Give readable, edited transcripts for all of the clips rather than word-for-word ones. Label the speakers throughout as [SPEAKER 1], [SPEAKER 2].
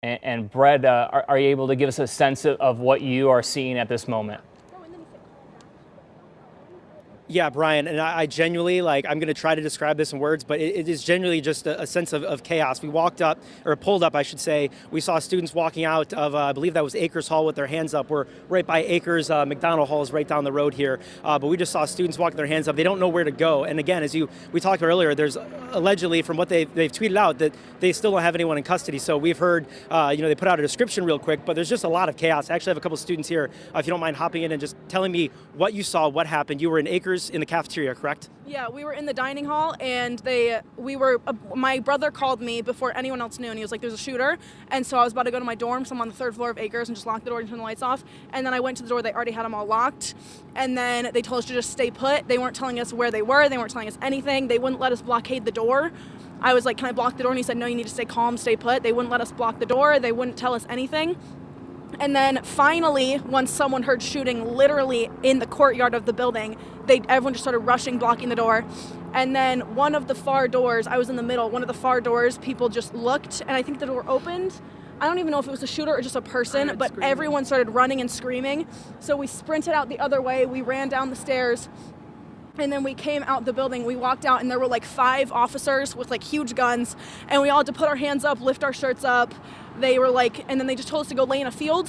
[SPEAKER 1] And Brett, are you able to give us a sense of what you are seeing at this moment?
[SPEAKER 2] Yeah, Brian, and I genuinely, I'm going to try to describe this in words, but it is genuinely just a sense of chaos. We walked up, or pulled up, I should say. We saw students walking out of, I believe that was Acres Hall with their hands up. We're right by Acres. McDonald Hall is right down the road here. But we just saw students walking their hands up. They don't know where to go. And again, we talked about earlier, there's allegedly, from what they've tweeted out, that they still don't have anyone in custody. So we've heard, they put out a description real quick, but there's just a lot of chaos. I actually have a couple students here, if you don't mind hopping in and just telling me what you saw, what happened. You were in Acres in the cafeteria, correct?
[SPEAKER 3] Yeah, we were in the dining hall, and my brother called me before anyone else knew, and he was like, there's a shooter. And so I was about to go to my dorm, so I'm on the 3rd floor of Acres, and just lock the door and turn the lights off. And then I went to the door, they already had them all locked. And then they told us to just stay put. They weren't telling us where they were, they weren't telling us anything. They wouldn't let us blockade the door. I was like, can I block the door? And he said, no, you need to stay calm, stay put. They wouldn't let us block the door, they wouldn't tell us anything. And then finally, once someone heard shooting literally in the courtyard of the building, everyone just started rushing, blocking the door. And then one of the far doors, I was in the middle, one of the far doors, people just looked, and I think the door opened. I don't even know if it was a shooter or just a person, but everyone started running and screaming. So we sprinted out the other way, we ran down the stairs, and then we came out the building. We walked out, and there were like 5 officers with like huge guns, and we all had to put our hands up, lift our shirts up. They were like, and then they just told us to go lay in a field.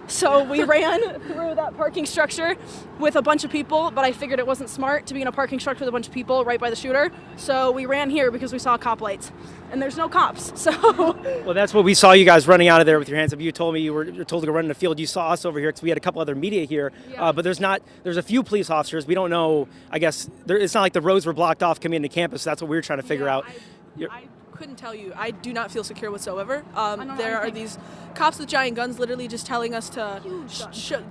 [SPEAKER 3] So we ran through that parking structure with a bunch of people, but I figured it wasn't smart to be in a parking structure with a bunch of people right by the shooter. So we ran here because we saw cop lights, and there's no cops. So
[SPEAKER 2] well, that's what we saw, you guys running out of there with your hands up. You told me you were told to go run in the field. You saw us over here because we had a couple other media here,
[SPEAKER 3] yeah.
[SPEAKER 2] But there's a few police officers. We don't know, I guess, it's not like the roads were blocked off coming into campus. So that's what we were trying to figure out.
[SPEAKER 4] I couldn't tell you. I do not feel secure whatsoever. There are these cops with giant guns literally just telling us to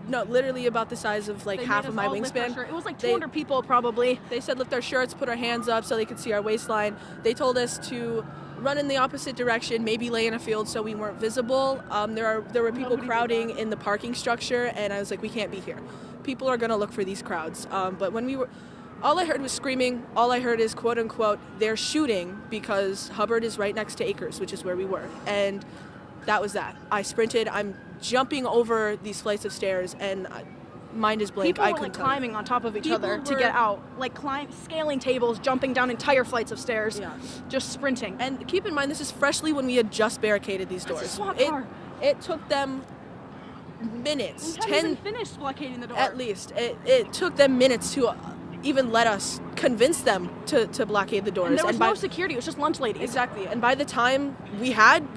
[SPEAKER 4] literally about the size of like half of my wingspan.
[SPEAKER 3] It was like 200 people probably.
[SPEAKER 4] They said lift our shirts, put our hands up so they could see our waistline. They told us to run in the opposite direction, maybe lay in a field so we weren't visible. There were people crowding in the parking structure, and I was like, we can't be here. People are gonna look for these crowds. But when we were, all I heard was screaming. All I heard is, quote unquote, they're shooting because Hubbard is right next to Acres, which is where we were. And that was that. I sprinted. I'm jumping over these flights of stairs, and mind is blank.
[SPEAKER 3] People were like climbing on top of each other to get out. Like scaling tables, jumping down entire flights of stairs, just sprinting.
[SPEAKER 4] And keep in mind, this is freshly when we had just barricaded these doors.
[SPEAKER 3] It's a SWAT car.
[SPEAKER 4] It took them minutes.
[SPEAKER 3] We hadn't even finished blockading the door.
[SPEAKER 4] At least. It took them minutes to even let us convince them to blockade the doors.
[SPEAKER 3] And there was no security, it was just lunch ladies.
[SPEAKER 4] Exactly, and by the time we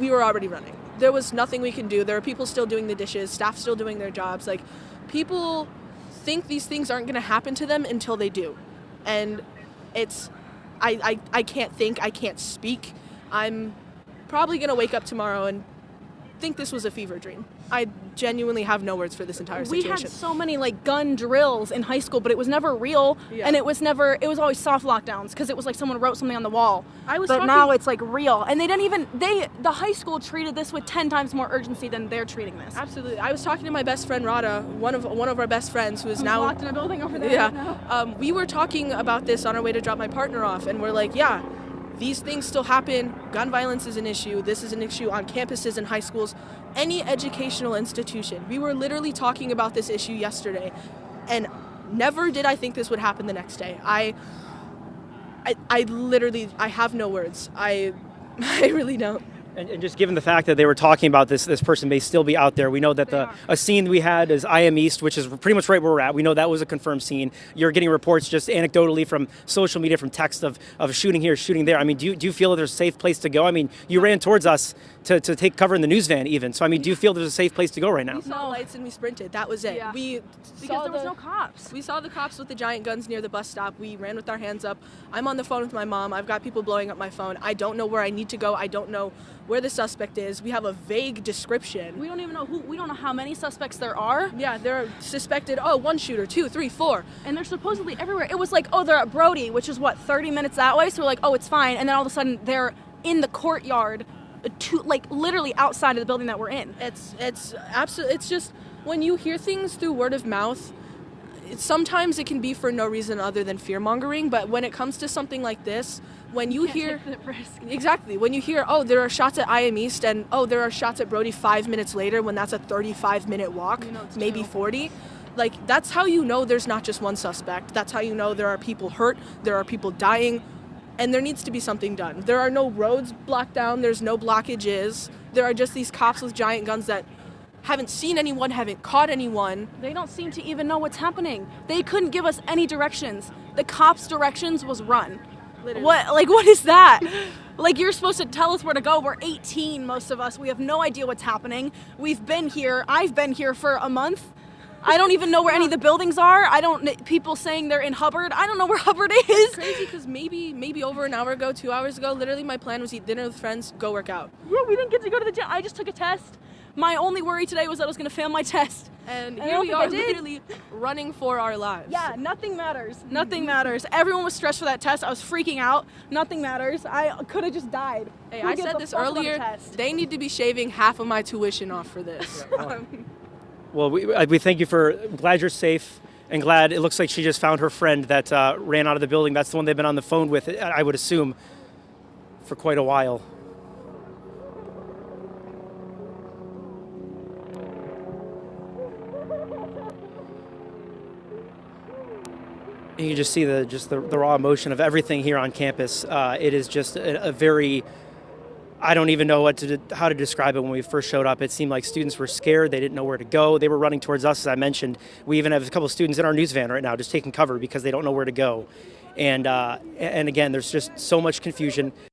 [SPEAKER 4] were already running. There was nothing we can do. There were people still doing the dishes, staff still doing their jobs. Like, people think these things aren't gonna happen to them until they do. And I can't think, I can't speak. I'm probably gonna wake up tomorrow and think this was a fever dream. I genuinely have no words for this entire situation.
[SPEAKER 3] We had so many like gun drills in high school, but it was never real, and it was always soft lockdowns because it was like someone wrote something on the wall. But now it's like real, and the high school treated this with 10 times more urgency than they're treating this.
[SPEAKER 4] Absolutely. I was talking to my best friend Rada, one of our best friends who is now
[SPEAKER 3] locked in a building over there.
[SPEAKER 4] Yeah. We were talking about this on our way to drop my partner off, and we're like, yeah, these things still happen. Gun violence is an issue. This is an issue on campuses and high schools, any educational institution. We were literally talking about this issue yesterday, and never did I think this would happen the next day. I literally have no words. I really don't.
[SPEAKER 2] And just given the fact that they were talking about this person may still be out there, we know that a scene we had is IM East, which is pretty much right where we're at. We know that was a confirmed scene. You're getting reports just anecdotally from social media, from text of shooting here, shooting there. I mean, do you feel that there's a safe place to go? I mean, you ran towards us to take cover in the news van even. So, I mean, do you feel there's a safe place to go right now?
[SPEAKER 4] We saw lights and we sprinted. That was it.
[SPEAKER 3] Yeah. Because there was no cops.
[SPEAKER 4] We saw the cops with the giant guns near the bus stop. We ran with our hands up. I'm on the phone with my mom. I've got people blowing up my phone. I don't know where I need to go. I don't know where the suspect is. We have a vague description.
[SPEAKER 3] We don't even know we don't know how many suspects there are.
[SPEAKER 4] Yeah, they're suspected, one shooter, 2, 3, 4.
[SPEAKER 3] And they're supposedly everywhere. It was like, they're at Brody, which is 30 minutes that way, so we're like, it's fine. And then all of a sudden they're in the courtyard, literally outside of the building that we're in.
[SPEAKER 4] It's absolutely, it's just, when you hear things through word of mouth, sometimes it can be for no reason other than fear mongering, but when it comes to something like this, when you hear exactly, when you hear, oh, there are shots at IM East and oh, there are shots at Brody 5 minutes later, when that's a 35-minute walk, maybe 40, like that's how you know there's not just one suspect. That's how you know there are people hurt, there are people dying, and there needs to be something done. There are no roads blocked down, there's no blockages, there are just these cops with giant guns that haven't seen anyone, haven't caught anyone.
[SPEAKER 3] They don't seem to even know what's happening. They couldn't give us any directions. The cops' directions was run.
[SPEAKER 4] Literally.
[SPEAKER 3] What is that? Like, you're supposed to tell us where to go. We're 18, most of us. We have no idea what's happening. We've been here. I've been here for a month. I don't even know where any of the buildings are. People saying they're in Hubbard. I don't know where Hubbard is.
[SPEAKER 4] It's crazy because maybe over an hour ago, 2 hours ago, literally my plan was eat dinner with friends, go work out.
[SPEAKER 3] Yeah, we didn't get to go to the gym. I just took a test. My only worry today was that I was going to fail my test.
[SPEAKER 4] And
[SPEAKER 3] I
[SPEAKER 4] here
[SPEAKER 3] don't
[SPEAKER 4] we
[SPEAKER 3] think
[SPEAKER 4] are
[SPEAKER 3] I did.
[SPEAKER 4] literally running for our lives.
[SPEAKER 3] Yeah, nothing matters. Nothing matters. Everyone was stressed for that test. I was freaking out. Nothing matters. I could have just died.
[SPEAKER 4] Hey,
[SPEAKER 3] Who
[SPEAKER 4] I
[SPEAKER 3] gives
[SPEAKER 4] said
[SPEAKER 3] a
[SPEAKER 4] this
[SPEAKER 3] fuck about a
[SPEAKER 4] earlier.
[SPEAKER 3] test?
[SPEAKER 4] They need to be shaving half of my tuition off for this.
[SPEAKER 2] Well, we thank you for. I'm glad you're safe, and glad it looks like she just found her friend that ran out of the building. That's the one they've been on the phone with, I would assume, for quite a while. You can just see the raw emotion of everything here on campus. It is just a very, I don't even know how to describe it. When we first showed up, it seemed like students were scared. They didn't know where to go. They were running towards us, as I mentioned. We even have a couple of students in our news van right now just taking cover because they don't know where to go. And again, there's just so much confusion.